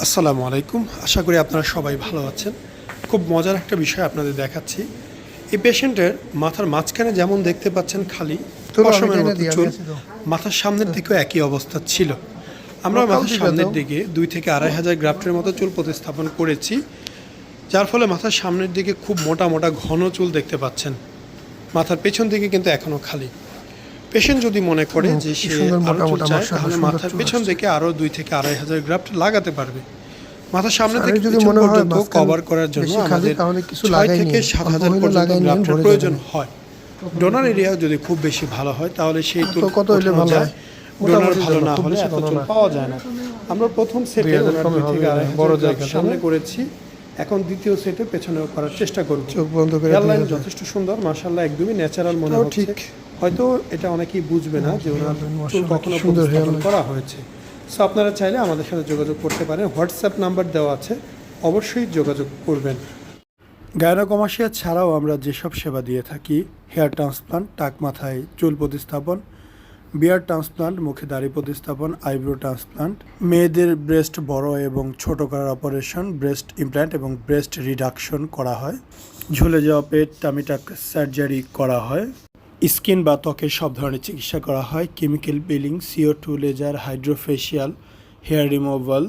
আসসালামু আলাইকুম। আশা করি আপনারা সবাই ভালো আছেন। খুব মজার একটা বিষয় আপনাদের দেখাচ্ছি। এই পেশেন্টের মাথার মাঝখানে যেমন দেখতে পাচ্ছেন খালি পশমের মতো চুল, মাথার সামনের দিকেও একই অবস্থা ছিল। আমরা মাথার সামনের দিকে 2 থেকে 2,500 গ্রাফটের মতো চুল প্রতিস্থাপন করেছি, যার ফলে মাথার সামনের দিকে খুব মোটা মোটা ঘন চুল দেখতে পাচ্ছেন। মাথার পেছন দিকে কিন্তু এখনও খালি। পেশেন্ট যদি মনে করে যে সে আরও চুল চায়, তাহলে মাথার পেছন দিকে আরও 2 থেকে 2,500 গ্রাফট লাগাতে পারবে। মাথার সামনে থেকে পেছন পর্যন্ত কভার করার জন্য আমাদের 6 থেকে 7,000 পর্যন্ত গ্রাফটের প্রয়োজন হয়। ডোনার এরিয়া যদি খুব বেশি ভালো হয় তাহলে সেই চুল কত হলে ভালো যায়, ডোনার ভালো না হলে এত চুল পাওয়া যায় না। আমরা প্রথম সেটে 2 থেকে 2,500 গ্রাফট সামনে করেছি, এখন দ্বিতীয় সেটে পেছনেও করার চেষ্টা করব। চোখ বন্ধ করে হেয়ারলাইন যথেষ্ট সুন্দর, মাশাআল্লাহ, একদমই ন্যাচারাল মনে হচ্ছে। হয়তো এটা অনেকেই বুঝবে না যে ওনার চুল কখনো প্রতিস্থাপন করা হয়েছে। সো আপনারা চাইলে আমাদের সাথে যোগাযোগ করতে পারেন, হোয়াটসঅ্যাপ নাম্বার দেওয়া আছে, অবশ্যই যোগাযোগ করবেন। গায়নোকমাসিয়া ছাড়াও আমরা যেসব সেবা দিয়ে থাকি, হেয়ার ট্রান্সপ্লান্ট, টাক মাথায় চুল প্রতিস্থাপন, বিয়ার ট্রান্সপ্লান্ট, মুখে দাড়ি প্রতিস্থাপন, আইব্রো ট্রান্সপ্লান্ট, মেয়েদের ব্রেস্ট বড় এবং ছোট করার অপারেশন, ব্রেস্ট ইমপ্ল্যান্ট এবং ব্রেস্ট রিডাকশন করা হয়, ঝুলে যাওয়া পেট, টামি টাক সার্জারি করা হয়, স্কিন বা ত্বকের সব ধরনের চিকিৎসা করা হয়, chemical peeling, CO2 laser, hydrofacial, hair removal,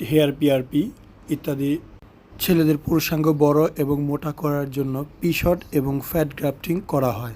hair PRP ইত্যাদি। ছেলেদের পুরুষাঙ্গ বড় এবং মোটা করার জন্য পি-শট এবং ফ্যাট গ্রাফটিং করা হয়।